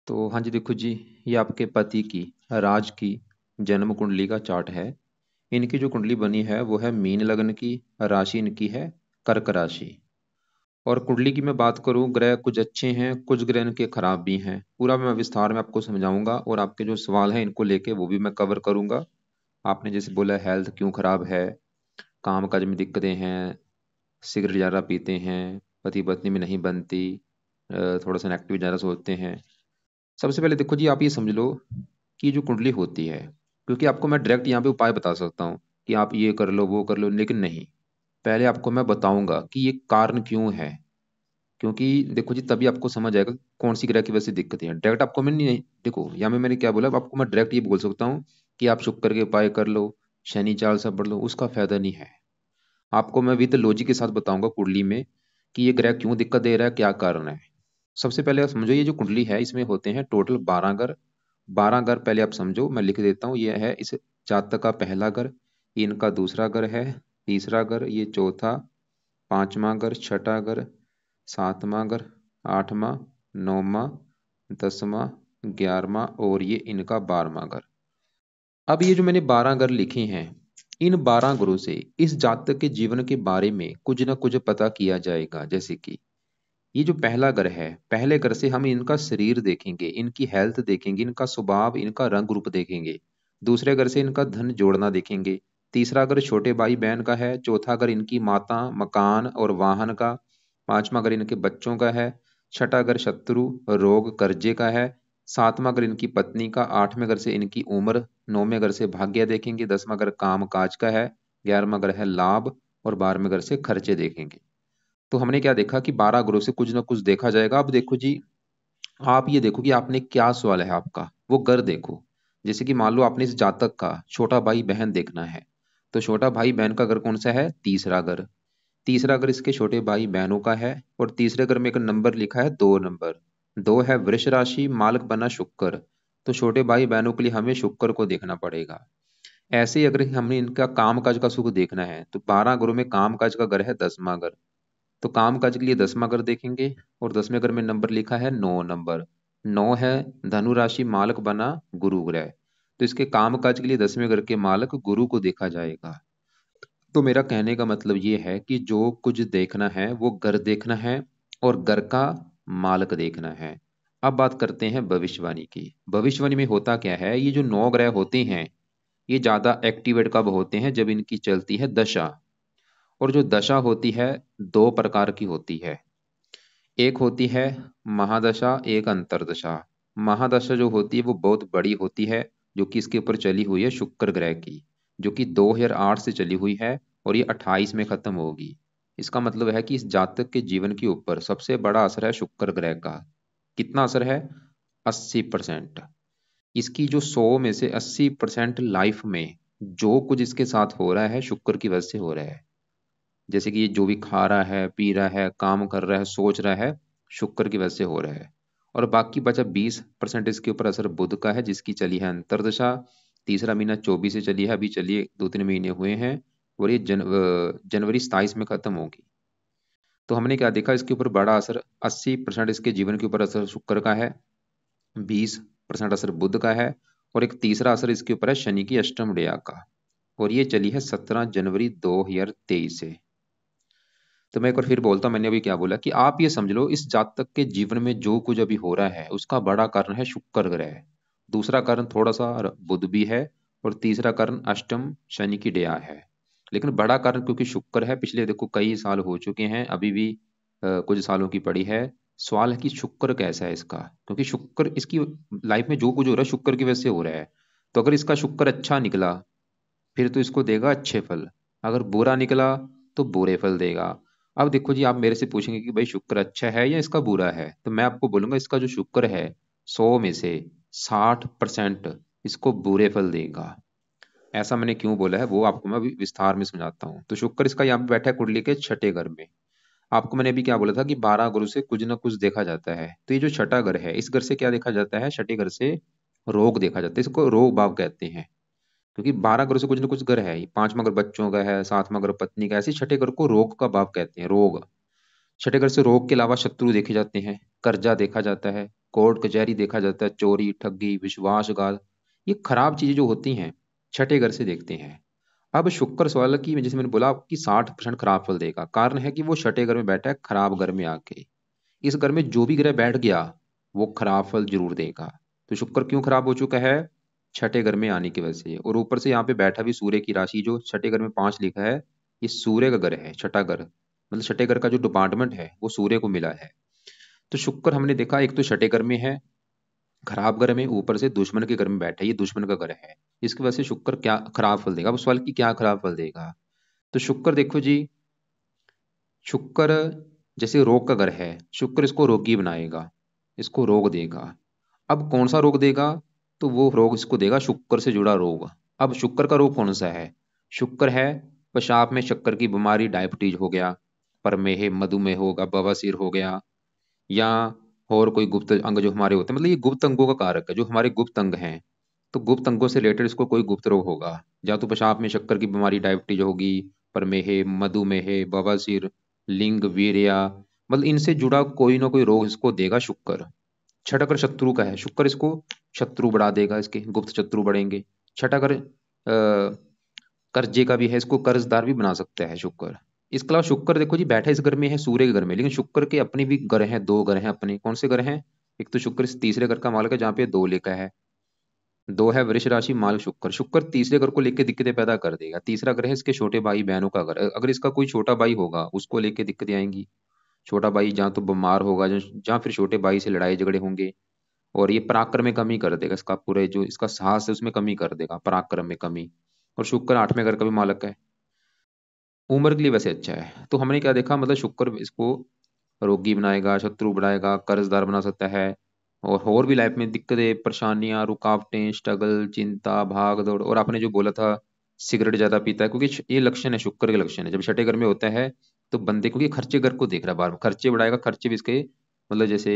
तो हाँ जी, देखो जी, ये आपके पति की, राज की जन्म कुंडली का चार्ट है। इनकी जो कुंडली बनी है वो है मीन लग्न की। राशि इनकी है कर्क राशि। और कुंडली की मैं बात करूं, ग्रह कुछ अच्छे हैं, कुछ ग्रह इनके खराब भी हैं। पूरा मैं विस्तार में आपको समझाऊंगा और आपके जो सवाल हैं इनको लेके वो भी मैं कवर करूंगा। आपने जैसे बोला हेल्थ क्यों खराब है, काम काज में दिक्कतें हैं, सिगरेट ज़्यादा पीते हैं, पति पत्नी में नहीं बनती, थोड़ा सा नेगेटिव ज़्यादा सोचते हैं। सबसे पहले देखो जी, आप ये समझ लो कि जो कुंडली होती है, क्योंकि आपको मैं डायरेक्ट यहाँ पे उपाय बता सकता हूँ कि आप ये कर लो वो कर लो, लेकिन नहीं, पहले आपको मैं बताऊंगा कि ये कारण क्यों है। क्योंकि देखो जी, तभी आपको समझ आएगा कौन सी ग्रह की वजह से दिक्कतें हैं। डायरेक्ट आपको मैं नहीं, देखो यहाँ में मैंने क्या बोला, आपको मैं डायरेक्ट ये बोल सकता हूँ कि आप शुक्र के उपाय कर लो, शनि चाल सब पढ़ लो, उसका फायदा नहीं है। आपको मैं विद लॉजिक के साथ बताऊंगा कुंडली में कि ये ग्रह क्यों दिक्कत दे रहा है, क्या कारण है। सबसे पहले आप समझो, ये जो कुंडली है इसमें होते हैं टोटल 12 घर। 12 घर पहले आप समझो, मैं लिख देता हूँ। ये है इस जातक का पहला घर, ये इनका दूसरा घर है, तीसरा घर, ये चौथा, पांचवा घर, छठा घर, सातवां घर, आठवां, नौवां, 10वां, 11वां और ये इनका 12वां घर। अब ये जो मैंने 12 घर लिखे हैं, इन 12 घरों से इस जातक के जीवन के बारे में कुछ ना कुछ पता किया जाएगा। जैसे कि ये जो पहला घर है, पहले घर से हम इनका शरीर देखेंगे, इनकी हेल्थ देखेंगे, इनका स्वभाव, इनका रंग रूप देखेंगे। दूसरे घर से इनका धन जोड़ना देखेंगे। तीसरा घर छोटे भाई बहन का है। चौथा घर इनकी माता, मकान और वाहन का। पांचवा घर इनके बच्चों का है। छठा घर शत्रु, रोग, कर्जे का है। सातवां घर इनकी पत्नी का। आठवें घर से इनकी उम्र। नौवें घर से भाग्य देखेंगे। 10वां घर काम काज का है। 11वां घर है लाभ। और 12वें घर से खर्चे देखेंगे। तो हमने क्या देखा कि 12 ग्रहों से कुछ ना कुछ देखा जाएगा। अब देखो जी, आप ये देखो कि आपने क्या सवाल है आपका, वो घर देखो। जैसे कि मान लो आपने इस जातक का छोटा भाई बहन देखना है, तो छोटा भाई बहन का घर कौन सा है? तीसरा घर। तीसरा घर इसके छोटे भाई बहनों का है। और तीसरे घर में एक नंबर लिखा है, 2 नंबर। 2 है वृष राशि, मालक बना शुक्र। तो छोटे भाई बहनों के लिए हमें शुक्र को देखना पड़ेगा। ऐसे ही अगर हमने इनका काम काज का सुख देखना है, तो 12 घरों में काम काज का घर है 10वां घर। तो काम काज के लिए 10वां घर देखेंगे। और 10वें घर में नंबर लिखा है 9 नंबर। 9 है धनु राशि, मालक बना गुरु ग्रह। तो इसके काम काज के लिए 10वें घर के मालक गुरु को देखा जाएगा। तो मेरा कहने का मतलब ये है कि जो कुछ देखना है वो घर देखना है, और घर का मालक देखना है। अब बात करते हैं भविष्यवाणी की। भविष्यवाणी में होता क्या है, ये जो 9 ग्रह होते हैं, ये ज्यादा एक्टिवेट कब होते हैं? जब इनकी चलती है दशा। और जो दशा होती है, 2 प्रकार की होती है। एक होती है महादशा, एक अंतरदशा। महादशा जो होती है वो बहुत बड़ी होती है, जो कि इसके ऊपर चली हुई है शुक्र ग्रह की, जो कि 2008 से चली हुई है और ये 28 में खत्म होगी। इसका मतलब है कि इस जातक के जीवन के ऊपर सबसे बड़ा असर है शुक्र ग्रह का। कितना असर है? 80%। इसकी जो 100 में से 80% लाइफ में जो कुछ इसके साथ हो रहा है, शुक्र की वजह से हो रहा है। जैसे कि ये जो भी खा रहा है, पी रहा है, काम कर रहा है, सोच रहा है, शुक्र की वजह से हो रहा है। और बाकी बचा 20% इसके ऊपर असर बुध का है, जिसकी चली है अंतरदशा। तीसरा महीना 24 से चली है, अभी चलिए 2-3 महीने हुए हैं। और ये जनवरी 27 में खत्म होगी। तो हमने क्या देखा, इसके ऊपर बड़ा असर, 80% इसके जीवन के ऊपर असर शुक्र का है, 20% असर बुध का है, और एक तीसरा असर इसके ऊपर है शनि की अष्टम डेया का। और ये चली है 17 जनवरी 2023 से। तो मैं एक बार फिर बोलता हूं, मैंने अभी क्या बोला कि आप ये समझ लो, इस जातक के जीवन में जो कुछ अभी हो रहा है उसका बड़ा कारण है शुक्र ग्रह। दूसरा कारण थोड़ा सा बुध भी है। और तीसरा कारण अष्टम शनि की दया है। लेकिन बड़ा कारण क्योंकि शुक्र है, पिछले देखो कई साल हो चुके हैं, अभी भी कुछ सालों की पड़ी है। सवाल है कि शुक्र कैसा है इसका, क्योंकि शुक्र इसकी लाइफ में जो कुछ हो रहा है शुक्र की वजह से हो रहा है। तो अगर इसका शुक्र अच्छा निकला, फिर तो इसको देगा अच्छे फल। अगर बुरा निकला तो बुरे फल देगा। अब देखो जी, आप मेरे से पूछेंगे कि भाई शुक्र अच्छा है या इसका बुरा है, तो मैं आपको बोलूंगा इसका जो शुक्र है, 100 में से 60% इसको बुरे फल देगा। ऐसा मैंने क्यों बोला है वो आपको मैं अभी विस्तार में समझाता हूँ। तो शुक्र इसका यहाँ पे बैठा है कुंडली के छठे घर में। आपको मैंने अभी क्या बोला था कि 12 घरों से कुछ ना कुछ देखा जाता है। तो ये जो छठा घर है, इस घर से क्या देखा जाता है? छठे घर से रोग देखा जाता है, इसको रोग भाव कहते हैं। क्योंकि 12 घरों से कुछ ना कुछ घर है ही। पांचवा घर बच्चों का है, सातवां घर पत्नी का, ऐसे ही छठे घर को रोग का भाव कहते हैं, रोग। छठे घर से रोग के अलावा शत्रु देखे जाते हैं, कर्जा देखा जाता है, कोर्ट कचहरी देखा जाता है, चोरी ठगी विश्वासघात, ये खराब चीजें जो होती हैं छठे घर से देखते हैं। अब शुक्र सवाल की जैसे मैंने बोला कि 60% खराब फल देगा, कारण है कि वो छठे घर में बैठा है खराब घर में आके। इस घर में जो भी ग्रह बैठ गया वो खराब फल जरूर देगा। तो शुक्र क्यों खराब हो चुका है? छठे घर में आने की वजह से। और ऊपर से यहाँ पे बैठा भी सूर्य की राशि, जो छठे घर में 5 लिखा है, ये सूर्य का घर है, छठा घर, मतलब छठे घर का जो डिपार्टमेंट है वो सूर्य को मिला है। तो शुक्र हमने देखा एक तो छठे घर में है खराब घर में, ऊपर से दुश्मन के घर में बैठा है, ये दुश्मन का घर है। इसकी वजह से शुक्र क्या खराब फल देगा? अब सवाल की क्या खराब फल देगा? तो शुक्र देखो जी, शुक्र जैसे रोग का घर है, शुक्र इसको रोगी बनाएगा, इसको रोग देगा। अब कौन सा रोग देगा? तो वो रोग इसको देगा शुक्र से जुड़ा रोग। अब शुक्र का रोग कौन सा है? शुक्र है पेशाब में शक्कर की बीमारी, डायबिटीज हो गया, प्रमेह मधुमेह होगा, बवासीर हो गया, या और कोई गुप्त अंग जो हमारे होते हैं, मतलब ये गुप्त अंगों का कारक है, जो हमारे गुप्त अंग हैं। तो गुप्त अंगों से रिलेटेड इसको कोई गुप्त रोग होगा, या तो पेशाब में शक्कर की बीमारी, डायबिटीज होगी, प्रमेह मधुमेह बवासीर, लिंग वीर्या, मतलब इनसे जुड़ा कोई ना कोई रोग इसको देगा शुक्र। छठा घर शत्रु का है, शुक्र इसको शत्रु बढ़ा देगा, इसके गुप्त शत्रु बढ़ेंगे। छठा घर कर्जे का भी है, इसको कर्जदार भी बना सकता है शुक्र। इसके अलावा शुक्र देखो जी बैठा इस घर में है सूर्य के घर में, लेकिन शुक्र के अपने भी घर हैं, 2 घर हैं अपने। कौन से घर हैं? एक तो शुक्र इस तीसरे घर का मालिक है, जहाँ पे 2 लिखा है, 2 है वृष राशि मालिक शुक्र। शुक्र तीसरे घर को लेके दिक्कतें पैदा कर देगा। तीसरा घर है इसके छोटे भाई बहनों का घर, अगर इसका कोई छोटा भाई होगा उसको लेके दिक्कतें आएंगी। छोटा भाई जहाँ तो बीमार होगा, जहाँ फिर छोटे भाई से लड़ाई झगड़े होंगे। और ये पराक्रम में कमी कर देगा, इसका पूरे जो इसका साहस है उसमें कमी कर देगा, पराक्रम में कमी। और शुक्र 8वें घर का भी मालक है। उम्र के लिए वैसे अच्छा है। तो हमने क्या देखा, मतलब शुक्र इसको रोगी बनाएगा, शत्रु बनाएगा, कर्जदार बना सकता है। और भी लाइफ में दिक्कतें परेशानियां रुकावटें स्ट्रगल चिंता भाग दौड़। और आपने जो बोला था सिगरेट ज्यादा पीता है, क्योंकि ये लक्षण है, शुक्र के लक्षण है। जब छठे घर में होता है तो बंदे, क्योंकि खर्चे घर को देख रहा है बार बार, खर्चे बढ़ाएगा, खर्चे भी इसके मतलब जैसे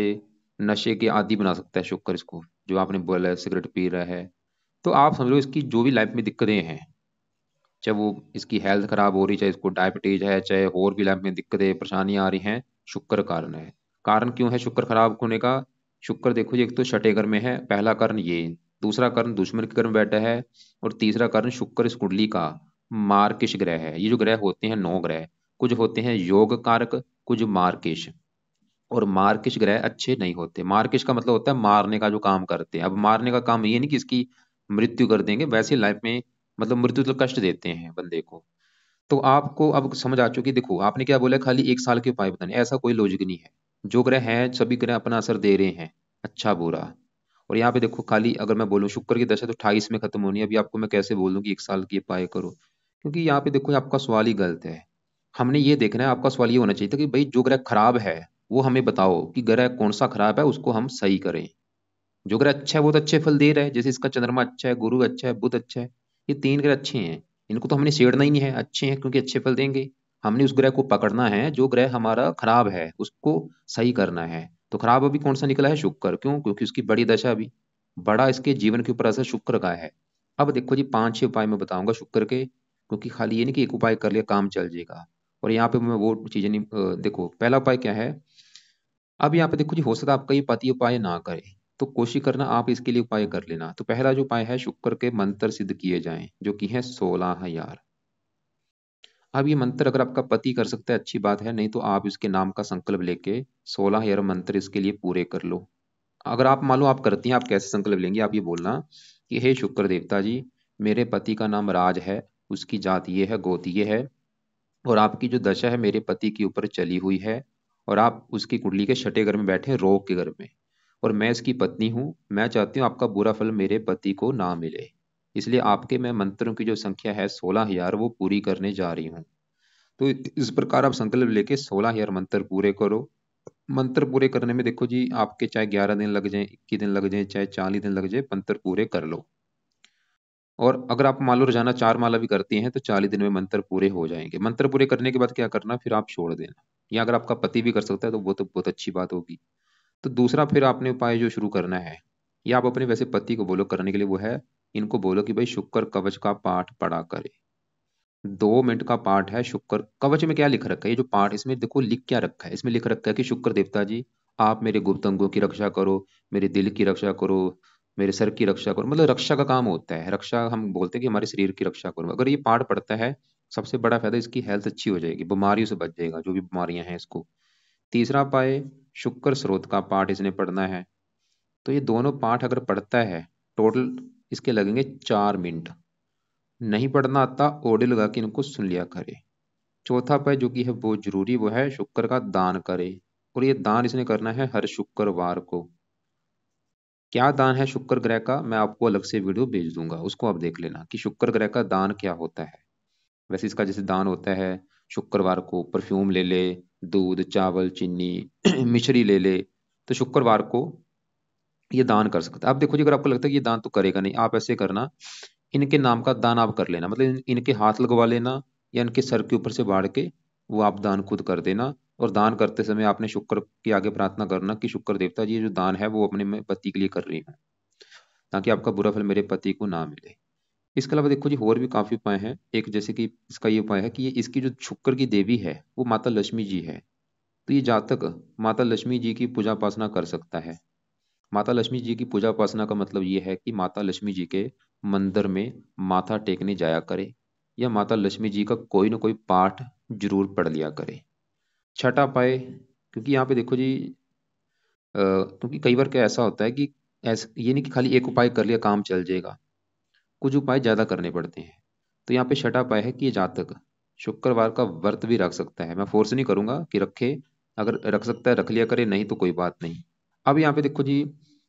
नशे के आदी बना सकता है शुक्र इसको, जो आपने बोला है सिगरेट पी रहा है। तो आप समझ लो इसकी जो भी लाइफ में दिक्कतें हैं, चाहे वो इसकी हेल्थ खराब हो रही, चाहे इसको डायबिटीज है, चाहे और भी लाइफ में दिक्कतें परेशानियां आ रही हैं, शुक्र कारण है। कारण क्यों है शुक्र खराब होने का? शुक्र देखो जी, एक तो छठे घर में है, पहला कारण ये। दूसरा कारण दुश्मन के घर में बैठा है। और तीसरा कारण शुक्र इस कुंडली का मार्किश ग्रह है। ये जो ग्रह होते हैं 9 ग्रह, कुछ होते हैं योग कारक, कुछ मार्किश। और मार्किश ग्रह अच्छे नहीं होते। मार्किश का मतलब होता है मारने का जो काम करते हैं। अब मारने का काम ये नहीं कि इसकी मृत्यु कर देंगे, वैसे लाइफ में मतलब मृत्यु तो कष्ट देते हैं बंदे को। तो आपको अब समझ आ चुकी। देखो आपने क्या बोला, खाली 1 साल के उपाय बताने, ऐसा कोई लॉजिक नहीं है। जो ग्रह हैं सभी ग्रह अपना असर दे रहे हैं, अच्छा बुरा। और यहाँ पे देखो, खाली अगर मैं बोलूँ शुक्र की दशा तो 28 में खत्म होनी है, अभी आपको मैं कैसे बोल दूं कि 1 साल की उपाय करो? क्योंकि यहाँ पे देखो आपका सवाल ही गलत है। हमने ये देखना है, आपका सवाल ये होना चाहिए था कि भाई जो ग्रह खराब है वो हमें बताओ कि ग्रह कौन सा खराब है, उसको हम सही करें। जो ग्रह अच्छा है वो तो अच्छे फल दे रहा है, जैसे इसका चंद्रमा अच्छा है, गुरु अच्छा है, बुध अच्छा है, ये 3 ग्रह अच्छे हैं। इनको तो हमने छेड़ना ही नहीं है, अच्छे हैं क्योंकि अच्छे फल देंगे। हमने उस ग्रह को पकड़ना है जो ग्रह हमारा खराब है, उसको सही करना है। तो खराब अभी कौन सा निकला है? शुक्र। क्यों? क्योंकि उसकी बड़ी दशा अभी, बड़ा इसके जीवन के ऊपर असर शुक्र का है। अब देखो जी 5-6 उपाय मैं बताऊंगा शुक्र के, क्योंकि खाली ये नहीं कि एक उपाय कर लिया काम चल जाएगा। और यहाँ पे मैं वो चीजें नहीं देखो पहला उपाय क्या है। अब यहाँ पे देखो जी, हो सकता है आपका ये पति उपाय ना करे, तो कोशिश करना आप इसके लिए उपाय कर लेना। तो पहला जो उपाय है, शुक्र के मंत्र सिद्ध किए जाएं, जो कि है 16,000। अब ये मंत्र अगर आपका पति कर सकता है अच्छी बात है, नहीं तो आप इसके नाम का संकल्प लेके 16,000 मंत्र इसके लिए पूरे कर लो। अगर आप मान लो आप करती हैं, आप कैसे संकल्प लेंगे? आप ये बोलना कि हे शुक्र देवता जी, मेरे पति का नाम राज है, उसकी जात ये है, गोत्र ये है, और आपकी जो दशा है मेरे पति के ऊपर चली हुई है, और आप उसकी कुंडली के छठे घर में बैठे हैं, रोग के घर में, और मैं इसकी पत्नी हूँ। मैं चाहती हूँ आपका बुरा फल मेरे पति को ना मिले, इसलिए आपके मैं मंत्रों की जो संख्या है 16,000 वो पूरी करने जा रही हूँ। तो इस प्रकार आप संकल्प लेके 16,000 मंत्र पूरे करो। मंत्र पूरे करने में देखो जी, आपके चाहे 11 दिन लग जाए, 21 दिन लग जाए, चाहे 40 दिन लग जाए, मंत्र पूरे कर लो। और अगर आप मान लो रोजाना 4 माला भी करती हैं तो 40 दिन में मंत्र पूरे हो जाएंगे। मंत्र पूरे करने के बाद क्या करना, फिर आप छोड़ देना। या अगर आपका पति भी कर सकता है तो वो तो बहुत अच्छी बात होगी। तो दूसरा फिर आपने उपाय जो शुरू करना है, या आप अपने वैसे पति को बोलो करने के लिए, वो है इनको बोलो कि भाई शुक्र कवच का पाठ पढ़ा करे। 2 मिनट का पाठ है शुक्र कवच में। क्या लिख रखा है ये जो पाठ, इसमें देखो लिख क्या रखा है, इसमें लिख रखा है कि शुक्र देवता जी, आप मेरे गुप्त अंगों की रक्षा करो, मेरे दिल की रक्षा करो, मेरे सर की रक्षा करो, मतलब रक्षा का काम होता है। रक्षा हम बोलते हैं कि हमारे शरीर की रक्षा करो। अगर ये पाठ पढ़ता है, सबसे बड़ा फायदा इसकी हेल्थ अच्छी हो जाएगी, बीमारियों से बच जाएगा, जो भी बीमारियां हैं इसको। तीसरा पाए, शुक्र स्रोत का पाठ इसने पढ़ना है। तो ये दोनों पाठ अगर पढ़ता है, टोटल इसके लगेंगे 4 मिनट। नहीं पढ़ना आता, ऑडियो लगा के इनको सुन लिया करे। चौथा पाय जो कि है बहुत जरूरी, वो है शुक्र का दान करे। और ये दान इसने करना है हर शुक्रवार को। क्या दान है शुक्र ग्रह का, मैं आपको अलग से वीडियो भेज दूंगा, उसको आप देख लेना कि शुक्र ग्रह का दान क्या होता है। वैसे इसका जैसे दान होता है, शुक्रवार को परफ्यूम ले ले, दूध चावल चीनी मिश्री ले ले, तो शुक्रवार को ये दान कर सकता है। आप देखो जी, अगर आपको लगता है कि ये दान तो करेगा नहीं, आप ऐसे करना, इनके नाम का दान आप कर लेना, मतलब इनके हाथ लगवा लेना, या इनके सर के ऊपर से बाढ़ के वो आप दान खुद कर देना। और दान करते समय आपने शुक्र के आगे प्रार्थना करना कि शुक्र देवता जी, ये जो दान है वो अपने मैं पति के लिए कर रही हूँ, ताकि आपका बुरा फल मेरे पति को ना मिले। इसके अलावा देखो जी, और भी काफी उपाय हैं। एक जैसे कि इसका ये उपाय है कि ये इसकी जो शुक्र की देवी है वो माता लक्ष्मी जी है। तो ये जातक माता लक्ष्मी जी की पूजा उपासना कर सकता है। माता लक्ष्मी जी की पूजा उपासना का मतलब ये है कि माता लक्ष्मी जी के मंदिर में माथा टेकने जाया करे, या माता लक्ष्मी जी का कोई ना कोई पाठ जरूर पढ़ लिया करे। छठा पाए, क्योंकि यहाँ पे देखो जी, क्योंकि कई बार क्या ऐसा होता है कि ऐसा ये नहीं कि खाली एक उपाय कर लिया काम चल जाएगा, कुछ उपाय ज्यादा करने पड़ते हैं। तो यहाँ पे छठा उपाय है कि ये जातक शुक्रवार का व्रत भी रख सकता है। मैं फोर्स नहीं करूंगा कि रखे, अगर रख सकता है रख लिया करे, नहीं तो कोई बात नहीं। अब यहाँ पे देखो जी,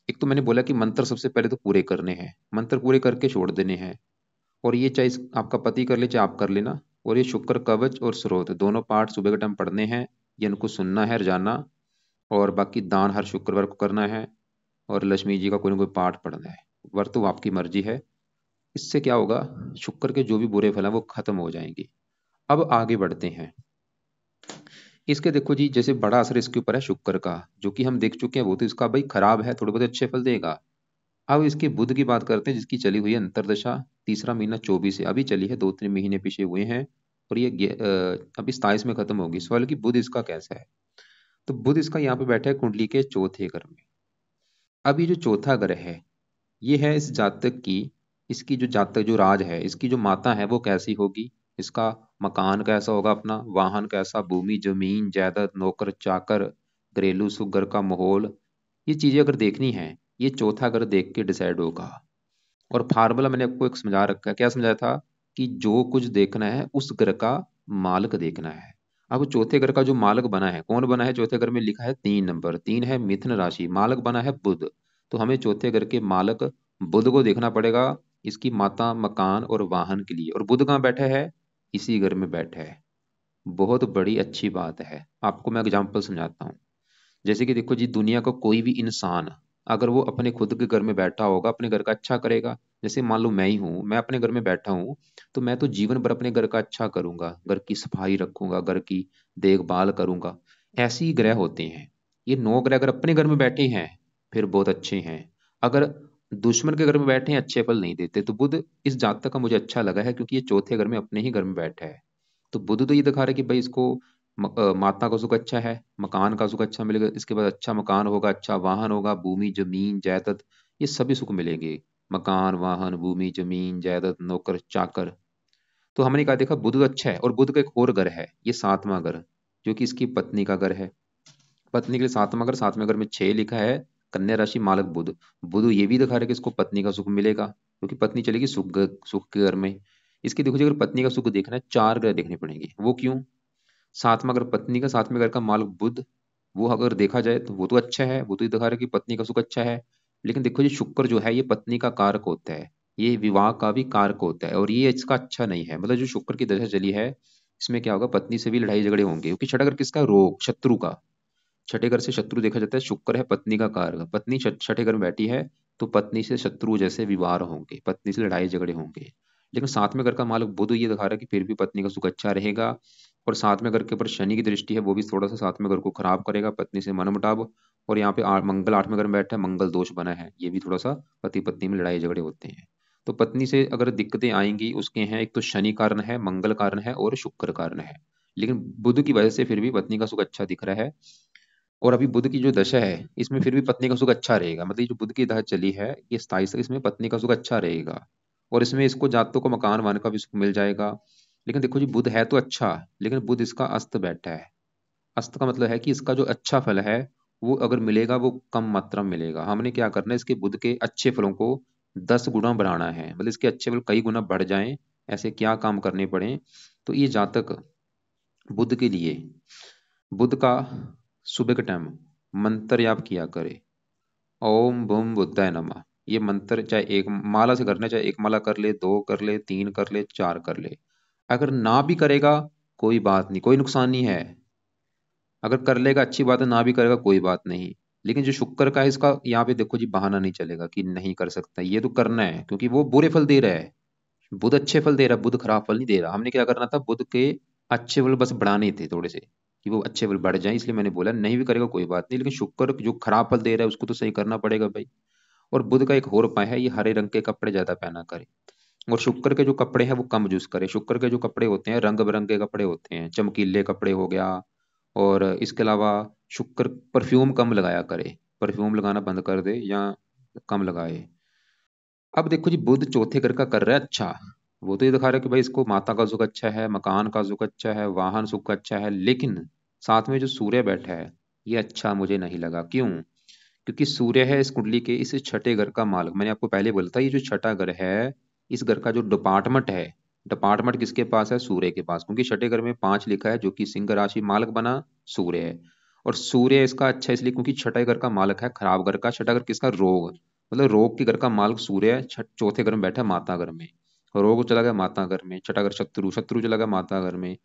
एक तो मैंने बोला कि मंत्र सबसे पहले तो पूरे करने हैं, मंत्र पूरे करके छोड़ देने हैं। और ये चाहे आपका पति कर ले चाहे आप कर लेना। और ये शुक्र कवच और स्रोत दोनों पाठ सुबह के टाइम पढ़ने हैं, ये इनको सुनना है रोजाना। और बाकी दान हर शुक्रवार को करना है, और लक्ष्मी जी का कोई ना कोई पाठ पढ़ना है। व्रत तो आपकी मर्जी है। इससे क्या होगा, शुक्र के जो भी बुरे फल हैं वो खत्म हो जाएंगे। अब आगे बढ़ते हैं। इसके देखो जी, जैसे बड़ा असर इसके ऊपर है शुक्र का, जो कि हम देख चुके हैं, वो तो इसका भाई खराब है, थोड़े बहुत अच्छे फल देगा। अब इसके बुध की बात करते हैं, जिसकी चली हुई है अंतरदशा। तीसरा महीना 24 है, अभी चली है, 2-3 महीने पीछे हुए हैं। और ये अभी 27 में खत्म होगी। सवाल है कि बुध इसका कैसा है। तो बुध इसका यहाँ पे बैठा है कुंडली के चौथे घर में। अब ये जो चौथा ग्रह है, ये है इस जातक की, इसकी जो जातक जो राज है, इसकी जो माता है वो कैसी होगी, इसका मकान कैसा होगा, अपना वाहन कैसा, भूमि जमीन जायदाद नौकर चाकर, घरेलू सुख, घर का माहौल, ये चीजें अगर देखनी है, ये चौथा घर देख के डिसाइड होगा। और फार्मूला मैंने आपको एक समझा रखा है, क्या समझाया था, कि जो कुछ देखना है उस घर का मालक देखना है। अब चौथे घर का जो मालक बना है, कौन बना है, चौथे घर में लिखा है 3 नंबर, 3 है मिथुन राशि, मालक बना है बुध। तो हमें चौथे घर के मालक बुध को देखना पड़ेगा, इसकी माता मकान और वाहन के लिए। और बुध कहाँ बैठा है, इसी घर में बैठा है। बहुत बड़ी अच्छी बात है। आपको मैं एग्जाम्पल समझाता हूँ। जैसे कि देखो जी, दुनिया का कोई भी इंसान अगर वो अपने खुद के घर में बैठा होगा, अपने घर का अच्छा करेगा। जैसे मान लो मैं ही हूँ, मैं अपने घर में बैठा हूँ, तो मैं तो जीवन भर अपने घर का अच्छा करूंगा, घर की सफाई रखूंगा, घर की देखभाल करूंगा। ऐसे ही ग्रह होते हैं। ये 9 ग्रह अगर अपने घर में बैठे हैं फिर बहुत अच्छे हैं। अगर दुश्मन के घर में बैठे हैं अच्छे फल नहीं देते। तो बुध इस जातक का मुझे अच्छा लगा है, क्योंकि ये चौथे घर में अपने ही घर में बैठा है। तो बुध तो ये दिखा रहा है कि भाई इसको माता का सुख अच्छा है, मकान का सुख अच्छा मिलेगा, इसके बाद अच्छा मकान होगा, अच्छा वाहन होगा, भूमि जमीन जायदाद, ये सभी सुख मिलेंगे। मकान वाहन भूमि जमीन जायदाद नौकर चाकर। तो हमने कहा देखा बुध तो अच्छा है। और बुध का एक और घर है, ये 7वां घर, जो कि इसकी पत्नी का घर है। पत्नी के लिए 7वां घर, 7वें घर में 6 लिखा है, कन्या राशि मालक बुध। बुध ये भी दिखा रहा है कि इसको पत्नी का सुख मिलेगा, क्योंकि पत्नी चलेगी सुख के घर में। इसकी देखो जी, अगर पत्नी का सुख देखना है 4 ग्रह देखने पड़ेंगे। वो क्यों, 7वां घर पत्नी का, 7वें घर का मालक बुध, वो अगर देखा जाए तो वो तो अच्छा है, वो तो ये दिखा रहा है कि पत्नी का सुख अच्छा है। लेकिन देखो जी, शुक्र जो है ये पत्नी का कारक होता है, ये विवाह का भी कारक होता है, और ये इसका अच्छा नहीं है। मतलब जो शुक्र की दशा चली है, इसमें क्या होगा, पत्नी से भी लड़ाई झगड़े होंगे, क्योंकि छठा घर किसका है? रोग शत्रु का। छठे घर से शत्रु देखा जाता है, शुक्र है पत्नी का कारक, पत्नी छठे घर में बैठी है, तो पत्नी से शत्रु जैसे विवाह होंगे, पत्नी से लड़ाई झगड़े होंगे। लेकिन 7वें घर का मालक बुध ये दिखा रहा है कि फिर भी पत्नी का सुख अच्छा रहेगा। और 7वें घर के ऊपर शनि की दृष्टि है, वो भी थोड़ा सा 7वें घर को खराब करेगा, पत्नी से मनमुटाव। और यहाँ पे मंगल 8वें घर में बैठा है, मंगल दोष बना है, ये भी थोड़ा सा पति पत्नी में लड़ाई झगड़े होते हैं। तो पत्नी से अगर दिक्कतें आएंगी, उसके हैं एक तो शनि कारण है, मंगल कारण है और शुक्र कारण है। लेकिन बुध की वजह से फिर भी पत्नी का सुख अच्छा दिख रहा है। और अभी बुध की जो दशा है इसमें फिर भी पत्नी का सुख अच्छा रहेगा, मतलब ये जो बुध की दशा चली है ये 27 तक, इसमें पत्नी का सुख अच्छा रहेगा। और इसमें इसको जातकों को मकान वान का भी सुख मिल जाएगा। लेकिन देखो जी बुध है तो अच्छा, लेकिन बुध इसका अस्त बैठा है। अस्त का मतलब है कि इसका जो अच्छा फल है वो अगर मिलेगा वो कम मात्रा में मिलेगा। हमने क्या करना है, इसके बुध के अच्छे फलों को 10 गुना बढ़ाना है, मतलब इसके अच्छे फल कई गुना बढ़ जाएं। ऐसे क्या काम करने पड़े, तो ये जातक बुध के लिए बुध का सुबह के टाइम मंत्र याप किया करे, ओम बम बुद्धाय नमः। ये मंत्र चाहे एक माला से करना है, चाहे एक माला कर ले, दो कर ले, तीन कर ले, चार कर ले। अगर ना भी करेगा कोई बात नहीं, कोई नुकसान नहीं है। अगर कर लेगा अच्छी बात है, ना भी करेगा कोई बात नहीं। लेकिन जो शुक्र का है इसका यहाँ पे देखो जी बहाना नहीं चलेगा कि नहीं कर सकता, ये तो करना है क्योंकि वो बुरे फल दे रहा है। बुध अच्छे फल दे रहा है, बुध खराब फल नहीं दे रहा। हमने क्या करना था, बुध के अच्छे फल बस बढ़ाने थे थोड़े से, कि वो अच्छे फल बढ़ जाए, इसलिए मैंने बोला नहीं भी करेगा कोई बात नहीं, लेकिन शुक्र जो खराब फल दे रहा है उसको तो सही करना पड़ेगा भाई। और बुध का एक और उपाय है, ये हरे रंग के कपड़े ज्यादा पहना करे। और शुक्र के जो कपड़े हैं वो कम यूज करे। शुक्र के जो कपड़े होते हैं रंग बिरंगे कपड़े होते हैं, चमकीले कपड़े हो गया। और इसके अलावा शुक्र परफ्यूम कम लगाया करे, परफ्यूम लगाना बंद कर दे या कम लगाए। अब देखो जी बुध चौथे घर का कर रहा है अच्छा, वो तो ये दिखा रहा है कि भाई इसको माता का सुख अच्छा है, मकान का सुख अच्छा है, वाहन सुख अच्छा है। लेकिन साथ में जो सूर्य बैठा है ये अच्छा मुझे नहीं लगा। क्यों? क्योंकि सूर्य है इस कुंडली के इस छठे घर का मालक। मैंने आपको पहले बोला था ये जो छठा घर है, इस घर का जो डिपार्टमेंट है, डिपार्टमेंट किसके पास है? सूर्य के पास, क्योंकि छठे घर में 5 लिखा है जो कि सिंह राशि मालक बना सूर्य है। और सूर्य इसका अच्छा इसलिए क्योंकि छठे घर का मालक है खराब घर का। छठा घर किसका? रोग, मतलब रोग के घर का मालक सूर्य है। चौथे घर में बैठा है माता घर में, रोग चला गया माता घर में। छठा घर शत्रु, शत्रु चला गया माता घर में।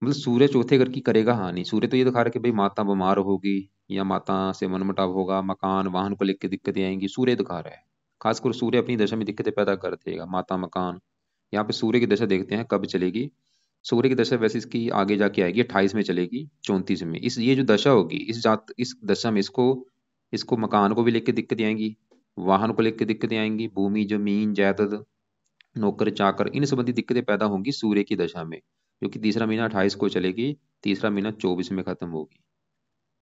मतलब सूर्य चौथे घर की करेगा हानि। सूर्य तो ये दिखा रहा है कि भाई माता बीमार होगी या माता से मनमुटाव होगा, मकान वाहन को लेकर दिक्कतें आएंगी, सूर्य दिखा रहा है। खासकर सूर्य अपनी दशा में दिक्कतें पैदा कर देगा, माता मकान। यहाँ पे सूर्य की दशा देखते हैं कब चलेगी। सूर्य की दशा वैसे इसकी आगे जाके आएगी, 28 में चलेगी, 34 में। इस ये जो दशा होगी इस दशा में इसको इसको मकान को भी लेकर दिक्कतें आएंगी, वाहन को लेकर दिक्कतें आएंगी, भूमि जमीन जायदाद, नौकर चाकर, इन संबंधी दिक्कतें पैदा होंगी सूर्य की दशा में। क्योंकि तीसरा महीना 28 को चलेगी, तीसरा महीना 24 में खत्म होगी।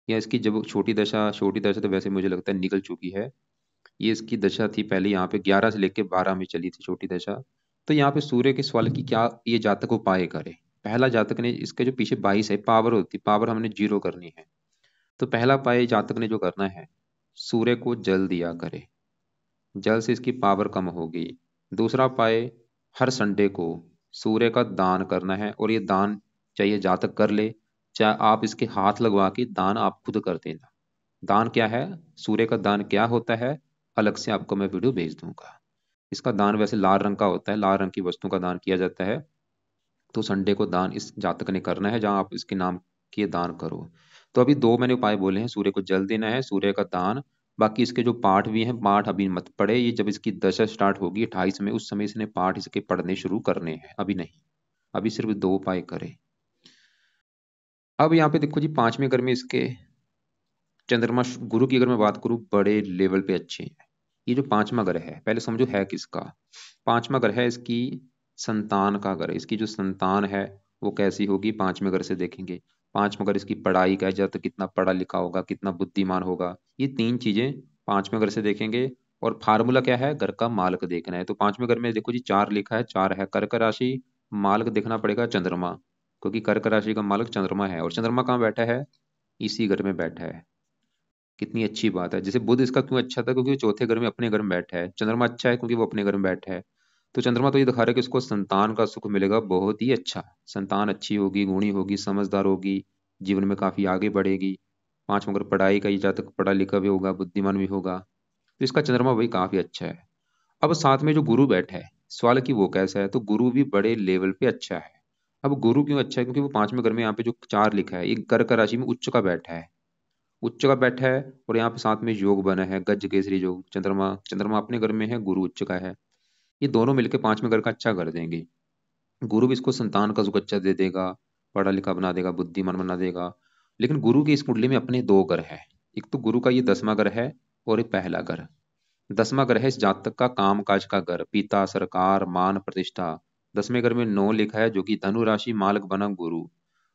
या इसकी जब छोटी दशा तो वैसे मुझे लगता है निकल चुकी है। ये इसकी दशा थी पहले यहाँ पे 11 से लेके 12 में चली थी छोटी दशा। तो यहाँ पे सूर्य के सवाल की क्या ये जातक उपाय करे। पहला जातक ने इसके जो पीछे 22 है पावर होती, पावर हमने जीरो करनी है। तो पहला उपाय जातक ने जो करना है, सूर्य को जल दिया करे, जल से इसकी पावर कम होगी। दूसरा उपाय, हर संडे को सूर्य का दान करना है। और ये दान चाहिए जातक कर ले, चाहे आप इसके हाथ लगवा के दान आप खुद कर देना। दान क्या है, सूर्य का दान क्या होता है, अलग से आपको मैं वीडियो भेज दूंगा। इसका दान वैसे लाल रंग का होता है, लाल रंग की वस्तु का दान किया जाता है। तो संडे को दान इस जातक ने करना है, जहां आप इसके नाम के दान करो। तो अभी दो मैंने उपाय बोले हैं, सूर्य को जल देना है, सूर्य का दान। बाकी इसके जो पाठ भी हैं, पाठ अभी मत पढ़े, ये जब इसकी दशा स्टार्ट होगी 28 में, उस समय इसने पाठ इसके पढ़ने शुरू करने हैं, अभी नहीं। अभी सिर्फ दो उपाय करे। अब यहाँ पे देखो जी पांचवें घर में इसके चंद्रमा गुरु की अगर मैं बात करूं बड़े लेवल पे अच्छे हैं। ये जो पांचवा घर है पहले समझो है किसका। पांचवा घर है इसकी संतान का घर। इसकी जो संतान है वो कैसी होगी, पांचवें घर से देखेंगे। पांचवा घर इसकी पढ़ाई का है, जब तक कितना पढ़ा लिखा होगा, कितना बुद्धिमान होगा, ये तीन चीजें पांचवें घर से देखेंगे। और फार्मूला क्या है, घर का मालक देखना है। तो पांचवें घर में देखो जी 4 लिखा है, 4 है कर्क राशि, मालक देखना पड़ेगा चंद्रमा, क्योंकि कर्क राशि का मालक चंद्रमा है। और चंद्रमा कहाँ बैठा है, इसी घर में बैठा है। कितनी अच्छी बात है। जैसे बुध इसका क्यों अच्छा था, क्योंकि वो चौथे घर में अपने घर में बैठा है। चंद्रमा अच्छा है क्योंकि वो अपने घर में बैठा है। तो चंद्रमा तो ये दिखा रहा है कि उसको संतान का सुख मिलेगा बहुत ही अच्छा। संतान अच्छी होगी, गुणी होगी, समझदार होगी, जीवन में काफी आगे बढ़ेगी। पांच मगर पढ़ाई का, ये जहाँ तक पढ़ा लिखा भी होगा, बुद्धिमान भी होगा। तो इसका चंद्रमा वही काफी अच्छा है। अब साथ में जो गुरु बैठा है, सवाल की वो कैसा है, तो गुरु भी बड़े लेवल पे अच्छा है। अब गुरु क्यों अच्छा है, क्योंकि वो पांचवें घर में यहाँ पे जो 4 लिखा है, ये कर्क राशि में उच्च का बैठा है, उच्च का बैठा है। और यहाँ पे साथ में योग बना है गज केसरी योग। चंद्रमा चंद्रमा अपने घर में है, गुरु उच्च का है। ये दोनों मिलकर पांचवें घर का अच्छा कर देंगे। गुरु भी इसको संतान का सुख अच्छा दे देगा, पढ़ा लिखा बना देगा, बुद्धिमान बना देगा। लेकिन गुरु की इस कुंडली में अपने दो घर है। एक तो गुरु का ये 10वां घर है, और एक पहला घर। 10वां घर है इस जातक का काम काज का घर, पिता, सरकार, मान, प्रतिष्ठा। 10वें घर में 9 लिखा है जो कि धनु राशि मालक बना गुरु।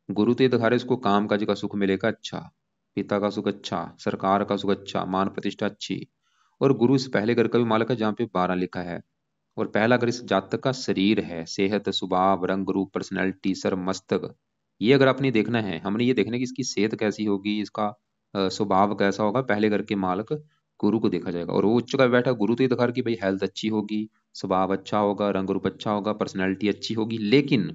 गुरु तो ये दिखा रहे इसको काम काज का सुख मिलेगा अच्छा। पिता का सुख अच्छा, सरकार का सुख अच्छा, मान प्रतिष्ठा अच्छी। और गुरु इस पहले घर का भी मालक है जहाँ पे 12 लिखा है। और पहला अगर इस जातक का शरीर है, सेहत, स्वभाव, रंग रूप, पर्सनैलिटी, सर, मस्तक, ये अगर आपने देखना है, हमने ये देखना है कि इसकी सेहत कैसी होगी, इसका स्वभाव कैसा होगा, पहले घर के मालक गुरु को देखा जाएगा। और वो उच्च का बैठा गुरु तो ये दिखा रहा कि भाई हेल्थ अच्छी होगी, स्वभाव अच्छा होगा, रंग रूप अच्छा होगा, पर्सनैलिटी अच्छी होगी। लेकिन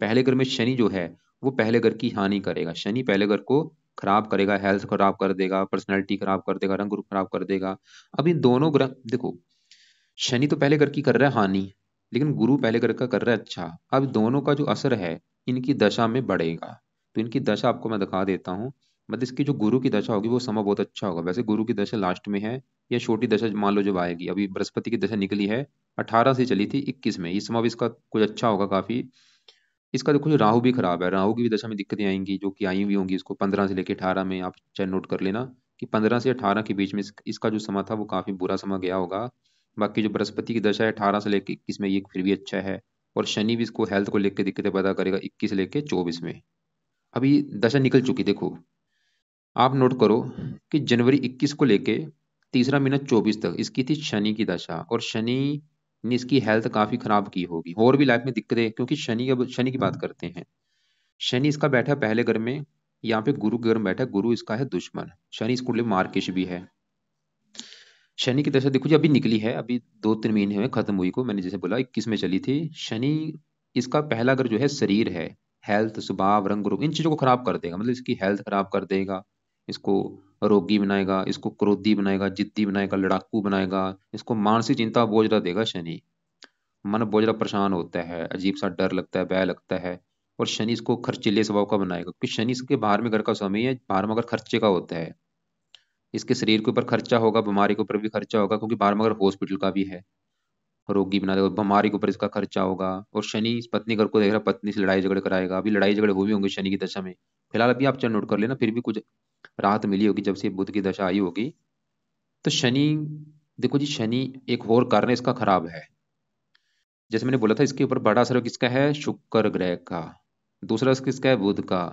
पहले घर में शनि जो है वो पहले घर की हानि करेगा। शनि पहले घर को खराब करेगा, हेल्थ खराब कर देगा, पर्सनैलिटी खराब कर देगा, रंग रूप खराब कर देगा। अब इन दोनों ग्रह देखो, शनि तो पहले घर की कर रहा है हानि, लेकिन गुरु पहले घर का कर रहा है अच्छा। अब दोनों का जो असर है इनकी दशा में बढ़ेगा। तो इनकी दशा आपको मैं दिखा देता हूँ। मतलब इसकी जो गुरु की दशा होगी वो समय बहुत अच्छा होगा। वैसे गुरु की दशा लास्ट में है, या छोटी दशा मान लो जब आएगी। अभी बृहस्पति की दशा निकली है 18 से चली थी 21 में, इस समय भी इसका कुछ अच्छा होगा काफी। इसका देखो जो राहु भी खराब है, राहु की भी दशा में दिक्कतें आएंगी जो कि आई हुई होंगी इसको 15 से लेकर 18 में। आप चाहे नोट कर लेना कि 15 से 18 के बीच में इसका जो समय था वो काफी बुरा समय गया होगा। बाकी जो बृहस्पति की दशा है 18 से लेकर 21 में, ये फिर भी अच्छा है। और शनि भी इसको हेल्थ को लेकर दिक्कतें पैदा करेगा 21 से लेकर 24 में। अभी दशा निकल चुकी देखो, आप नोट करो कि जनवरी 21 को लेके तीसरा महीना 24 तक इसकी थी शनि की दशा। और शनि ने इसकी हेल्थ काफी खराब की होगी, और भी लाइफ में दिक्कतें, क्योंकि शनि, अब शनि की बात करते हैं। शनि इसका बैठा है पहले घर में, यहाँ पे गुरु के घर में बैठा है, गुरु इसका है दुश्मन। शनि इस कुंडली में मार्केश भी है। शनि की दशा देखो जी अभी निकली है, अभी 2-3 महीने हुए खत्म हुई को, मैंने जैसे बोला 21 में चली थी। शनि इसका पहला घर जो है शरीर है, हेल्थ, स्वभाव, रंग रूप, इन चीजों को खराब कर देगा। मतलब इसकी हेल्थ खराब कर देगा, इसको रोगी बनाएगा, इसको क्रोधी बनाएगा, जिद्दी बनाएगा, लड़ाकू बनाएगा, इसको मानसिक चिंता बोझ देगा शनि। मन बहुत ज्यादा परेशान होता है, अजीब सा डर लगता है, भय लगता है। और शनि इसको खर्चीले स्वभाव का बनाएगा, क्योंकि शनि इसके बाहर में घर का समय है, बाहर में अगर खर्चे का होता है, इसके शरीर के ऊपर खर्चा होगा, बीमारी के ऊपर भी खर्चा होगा, क्योंकि बाहर में अगर हॉस्पिटल का भी है, रोगी बना देगा, बीमारी के ऊपर इसका खर्चा होगा। और शनि इस पत्नी घर को देख रहा, पत्नी से लड़ाई झगड़े कराएगा। अभी लड़ाई झगड़े हुए होंगे शनि की दशा में, फिलहाल अभी आप चल नोट कर लेना, फिर भी कुछ राहत मिली होगी जब से बुध की दशा आई होगी। तो शनि, देखो जी शनि एक और कारण इसका खराब है। जैसे मैंने बोला था इसके ऊपर बड़ा असर किसका है, शुक्र ग्रह का। दूसरा असर किसका है, बुध का।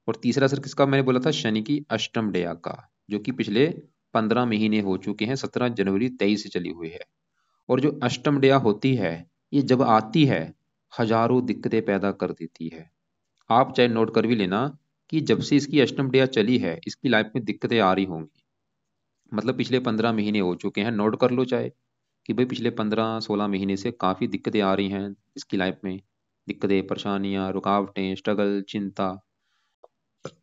और तीसरा असर किसका, मैंने बोला था शनि की अष्टम डेया का, जो कि पिछले 15 महीने हो चुके हैं, 17 जनवरी 23 से चली हुई है। और जो अष्टम डेया होती है, ये जब आती है हजारों दिक्कतें पैदा कर देती है। आप चाहे नोट कर भी लेना कि जब से इसकी अष्टम डेया चली है इसकी लाइफ में दिक्कतें आ रही होंगी। मतलब पिछले 15 महीने हो चुके हैं, नोट कर लो चाहे, कि भाई पिछले 15-16 महीने से काफ़ी दिक्कतें आ रही हैं इसकी लाइफ में। दिक्कतें, परेशानियां, रुकावटें, स्ट्रगल, चिंता।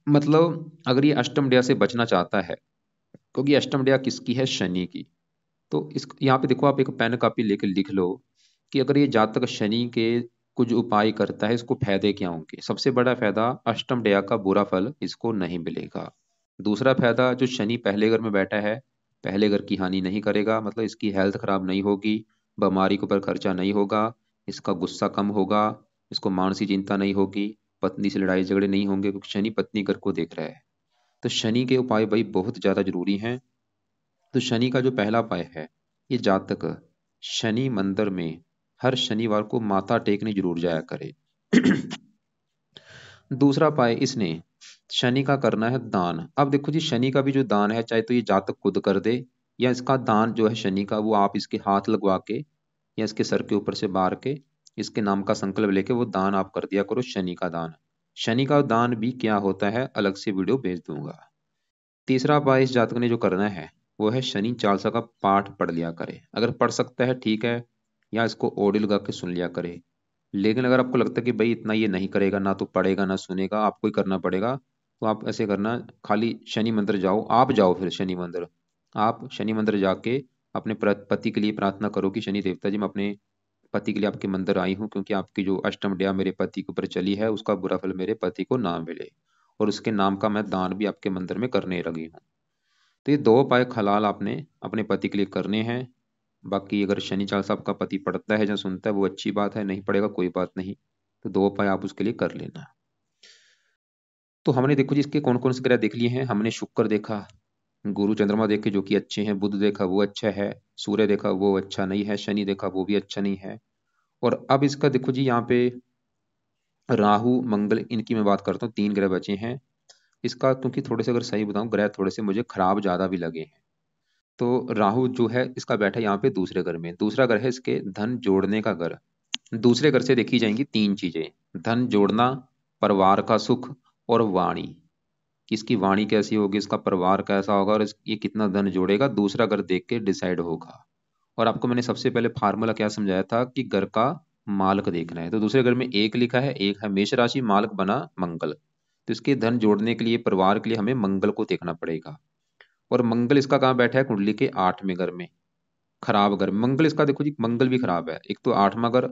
मतलब अगर ये अष्टम डेया से बचना चाहता है, क्योंकि अष्टम डेया किसकी है, शनि की। तो इस यहाँ पे देखो, आप एक पेन कॉपी लेकर लिख लो कि अगर ये जातक शनि के कुछ उपाय करता है इसको फायदे क्या होंगे। सबसे बड़ा फायदा, अष्टम डेया का बुरा फल इसको नहीं मिलेगा। दूसरा फायदा, जो शनि पहले घर में बैठा है, पहले घर की हानि नहीं करेगा, मतलब इसकी हेल्थ खराब नहीं होगी, बीमारी के ऊपर खर्चा नहीं होगा, इसका गुस्सा कम होगा, इसको मानसिक चिंता नहीं होगी, पत्नी से लड़ाई झगड़े नहीं होंगे, क्योंकि शनि पत्नी घर को देख रहा है। तो शनि के उपाय भाई बहुत ज्यादा जरूरी हैं। तो शनि का जो पहला उपाय है, ये जातक शनि मंदिर में हर शनिवार को माथा टेकने जरूर जाया करे। दूसरा उपाय इसने शनि का करना है दान। अब देखो जी शनि का भी जो दान है, चाहे तो ये जातक खुद कर दे, या इसका दान जो है शनि का वो आप इसके हाथ लगवा के या इसके सर के ऊपर से बार के इसके नाम का संकल्प लेके वो दान आप कर दिया करो, शनि का दान। शनि का दान भी क्या होता है अलग से वीडियो भेज दूंगा। तीसरा उपाय इस जातक ने जो करना है वो है शनि चालीसा का पाठ पढ़ लिया करे। अगर पढ़ सकता है ठीक है, या इसको ऑडियो लगा के सुन लिया करे। लेकिन अगर आपको लगता है कि भाई इतना ये नहीं करेगा, ना तो पढ़ेगा ना सुनेगा, आपको ही करना पड़ेगा, तो आप ऐसे करना, खाली शनि मंदिर जाओ, आप जाओ फिर शनि मंदिर। आप शनि मंदिर जाके अपने पति के लिए प्रार्थना करो कि शनि देवता जी मैं अपने पति के लिए आपके मंदिर आई हूँ, क्योंकि आपकी जो अष्टम डेया मेरे पति के ऊपर चली है उसका बुरा फल मेरे पति को ना मिले, और उसके नाम का मैं दान भी आपके मंदिर में करने लगी हूँ। तो ये दो उपाय खलाल आपने अपने पति के लिए करने हैं। बाकी अगर शनि चालीसा आपका पति पढ़ता है या सुनता है वो अच्छी बात है, नहीं पढ़ेगा कोई बात नहीं। तो दो उपाय आप उसके लिए कर लेना। तो हमने देखो जी इसके कौन कौन से ग्रह देख लिए हैं। हमने शुक्र देखा, गुरु चंद्रमा देखे जो कि अच्छे हैं, बुध देखा वो अच्छा है, सूर्य देखा वो अच्छा नहीं है, शनि देखा वो भी अच्छा नहीं है। और अब इसका देखो जी यहाँ पे राहु, मंगल, इनकी मैं बात करता हूँ, 3 ग्रह बचे हैं। इसका क्योंकि थोड़े से अगर सही बताऊं, ग्रह थोड़े से मुझे खराब ज़्यादा भी लगे हैं। तो राहु जो है इसका बैठा है यहाँ पे दूसरे घर में, दूसरा घर है इसके धन जोड़ने का घर। दूसरे घर से देखी जाएंगी तीन चीजें: धन जोड़ना, परिवार का सुख, और वाणी। किसकी वाणी कैसी होगी, इसका परिवार कैसा होगा, और ये कितना धन जोड़ेगा, दूसरा घर देख के डिसाइड होगा। और आपको मैंने सबसे पहले फार्मूला क्या समझाया था कि घर का मालक देखना है। तो दूसरे घर में एक लिखा है, एक है मेष राशि, मालक बना मंगल। तो इसके धन जोड़ने के लिए, परिवार के लिए हमें मंगल को देखना पड़ेगा। और मंगल इसका कहाँ बैठा है, कुंडली के 8वें घर में, खराब घर में। मंगल इसका देखो जी, मंगल भी खराब है। एक तो 8वां घर,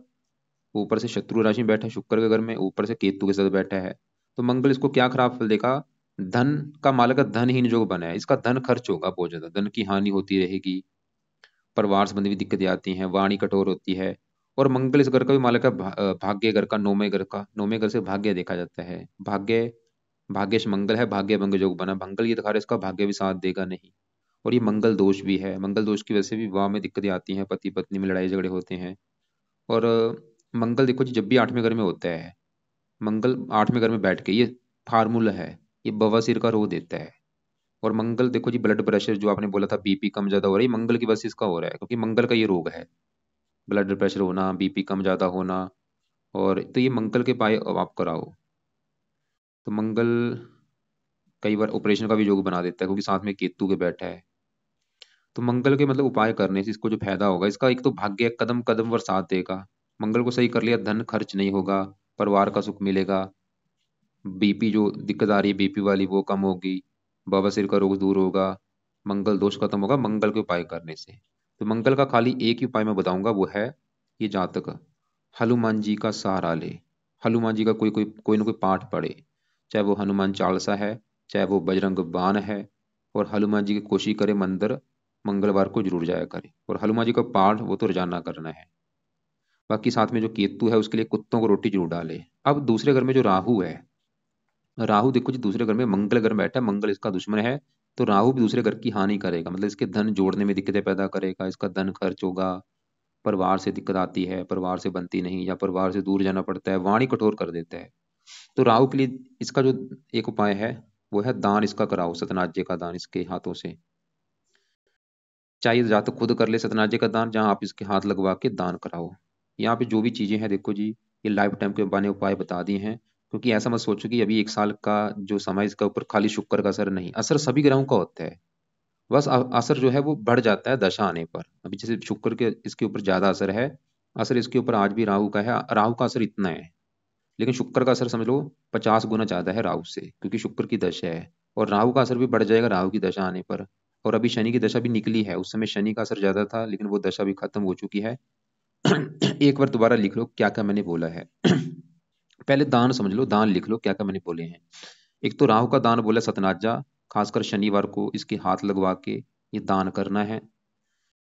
ऊपर से शत्रु राशि में बैठा है शुक्र के घर में, ऊपर से केतु के साथ बैठा है। तो मंगल इसको क्या खराब फल देगा, धन का मालक धनहीन जो बना है, इसका धन खर्च होगा बहुत ज्यादा, धन की हानि होती रहेगी, परिवार संबंधी भी दिक्कतें आती हैं, वाणी कठोर होती है। और मंगल इस घर का भी मालक है, भाग्य घर का, 9वें घर का। 9वें घर से भाग्य देखा जाता है, भाग्य, भाग्यश मंगल है, भाग्य भंग योग बना, मंगल ये दिखा रहा है इसका भाग्य भी साथ देगा नहीं। और ये मंगल दोष भी है, मंगल दोष की वजह से भी विवाह में दिक्कतें आती हैं, पति पत्नी में लड़ाई झगड़े होते हैं। और मंगल देखो जी, जब भी 8वें घर में होता है मंगल, 8वें घर में बैठ के, ये फार्मूला है, ये बवासीर का रोग देता है। और मंगल देखो जी, ब्लड प्रेशर जो आपने बोला था बीपी कम ज्यादा हो रहा है, ये मंगल की वजह से इसका हो रहा है, क्योंकि मंगल का ये रोग है, ब्लड प्रेशर होना, बीपी कम ज्यादा होना। और तो ये मंगल के पाए अब आप कराओ। तो मंगल कई बार ऑपरेशन का भी योग बना देता है, क्योंकि साथ में केतु के बैठा है। तो मंगल के मतलब उपाय करने से इसको जो फायदा होगा, इसका एक तो भाग्य कदम कदम पर साथ देगा। मंगल को सही कर लिया, धन खर्च नहीं होगा, परिवार का सुख मिलेगा, बीपी जो दिक्कत आ रही है बीपी वाली वो कम होगी, बवासीर का रोग दूर होगा, मंगल दोष खत्म होगा मंगल के उपाय करने से। तो मंगल का खाली एक ही उपाय मैं बताऊंगा, वो है ये जातक हनुमान जी का सहारा ले। हनुमान जी का कोई कोई कोई ना कोई पाठ पढ़े, चाहे वो हनुमान चालीसा है, चाहे वो बजरंग बाण है। और हनुमान जी की कोशिश करे मंदिर मंगलवार को जरूर जाया करे, और हनुमान जी का पाठ वो तो रोजाना करना है। बाकी साथ में जो केतु है उसके लिए कुत्तों को रोटी जरूर डाले। अब दूसरे घर में जो राहु है, राहु देखो जी दूसरे घर में, मंगल घर में बैठा है, मंगल इसका दुश्मन है। तो राहु भी दूसरे घर की हानि करेगा, मतलब इसके धन जोड़ने में दिक्कतें पैदा करेगा, इसका धन खर्च होगा, परिवार से दिक्कत आती है, परिवार से बनती नहीं, या परिवार से दूर जाना पड़ता है, वाणी कठोर कर देता है। तो राहु के लिए इसका जो एक उपाय है, वो है दान इसका कराओ, सतनाज्य का दान इसके हाथों से। चाहिए या तो खुद कर ले सतनाज्य का दान, जहां आप इसके हाथ लगवा के दान कराओ। यहाँ पे जो भी चीजें हैं देखो जी, ये लाइफ टाइम के बने उपाय बता दिए हैं। क्योंकि ऐसा मत सोचो कि अभी 1 साल का जो समय इसका ऊपर खाली शुक्र का असर, नहीं, असर सभी ग्रहों का होता है। बस असर जो है वो बढ़ जाता है दशा आने पर। अभी जैसे शुक्र के इसके ऊपर ज्यादा असर है, असर इसके ऊपर आज भी राहु का है, राहु का असर इतना है, लेकिन शुक्र का असर समझ लो 50 गुना ज्यादा है राहु से, क्योंकि शुक्र की दशा है। और राहु का असर भी बढ़ जाएगा राहु की दशा आने पर। और अभी शनि की दशा भी निकली है, उस समय शनि का असर ज्यादा था, लेकिन वो दशा भी खत्म हो चुकी है। एक बार दोबारा लिख लो क्या क्या मैंने बोला है। पहले दान समझ लो, दान लिख लो क्या क्या मैंने बोले हैं। एक तो राहु का दान बोला सतनाजा, खासकर शनिवार को इसके हाथ लगवा के ये दान करना है।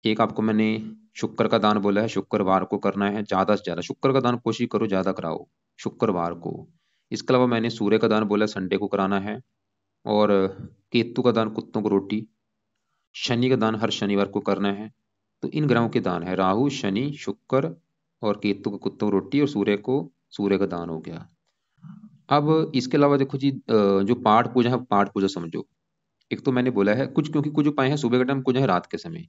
एक आपको मैंने शुक्र का दान बोला है, शुक्रवार को करना है, ज्यादा से ज्यादा शुक्र का दान कोशिश करो ज्यादा कराओ शुक्रवार को। इसके अलावा मैंने सूर्य का दान बोला, संडे को कराना है। और केतु का दान कुत्तों को रोटी, शनि का दान हर शनिवार को करना है। तो इन ग्रहों के दान है राहु शनि शुक्र, और केतु को कुत्तों को रोटी, और सूर्य को सूर्य का दान हो गया। अब इसके अलावा देखो जी, जो पाठ पूजा है, पाठ पूजा समझो। एक तो मैंने बोला है कुछ, क्योंकि कुछ उपाय है सुबह के टाइम, कुछ है रात के समय।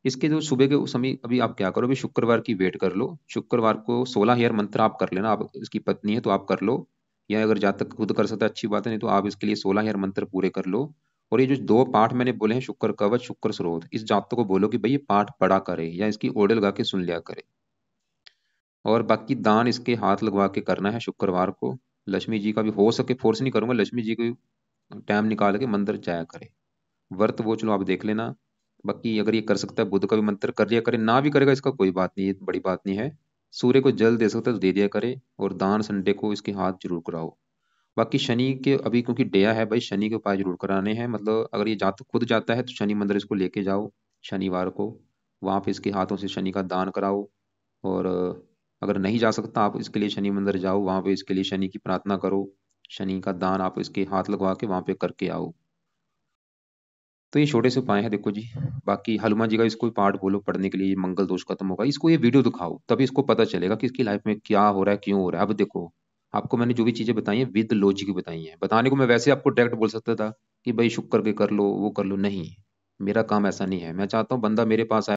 इसके जो सुबह के समय, अभी आप क्या करो, अभी शुक्रवार की वेट कर लो, शुक्रवार को 16 हेयर मंत्र आप कर लेना, आप इसकी पत्नी है तो आप कर लो, या अगर जहाँ तक खुद कर सकते हैं अच्छी बात है, नहीं तो आप इसके लिए 16 हेयर मंत्र पूरे कर लो। और ये जो दो पाठ मैंने बोले हैं, शुक्र कवच शुक्र स्रोत, इस जातक को बोलो कि भाई ये पाठ पढ़ा करे, या इसकी ओडे लगा के सुन लिया करे। और बाकी दान इसके हाथ लगवा के करना है शुक्रवार को। लक्ष्मी जी का भी हो सके, फोर्स नहीं करूंगा, लक्ष्मी जी को टाइम निकाल के मंदिर जाया करे। व्रत वो चलो आप देख लेना। बाकी अगर ये कर सकता है बुध का भी मंत्र कर लिया करे, ना भी करेगा इसका कोई बात नहीं, ये बड़ी बात नहीं है। सूर्य को जल दे सकता है तो दे दिया करे, और दान संडे को इसके हाथ जरूर कराओ। बाकी शनि के अभी क्योंकि डया है भाई, शनि के उपाय जरूर कराने हैं, मतलब अगर ये जाता खुद जाता है तो शनि मंदिर इसको लेके जाओ शनिवार को, वहां पे इसके हाथों से शनि का दान कराओ। और अगर नहीं जा सकता आप इसके लिए शनि मंदिर जाओ, वहां पे इसके लिए शनि की प्रार्थना करो, शनि का दान आप इसके हाथ लगवा के वहां पे करके आओ। तो ये छोटे से उपाय हैं देखो जी। बाकी हनुमान जी का इसको पाठ बोलो पढ़ने के लिए, ये मंगल दोष खत्म होगा, इसको ये वीडियो दिखाओ, तभी इसको पता चलेगा कि इसकी लाइफ में क्या हो रहा है, क्यों हो रहा है। अब देखो आपको मैंने जो भी चीजें बताई हैं विद लॉजिक बताई हैं। बताने को मैं वैसे आपको डायरेक्ट बोल सकता था कि भाई शुक्र के कर लो, वो कर लो, नहीं, मेरा काम ऐसा नहीं है। मैं चाहता हूँ बंदा मेरे पास आए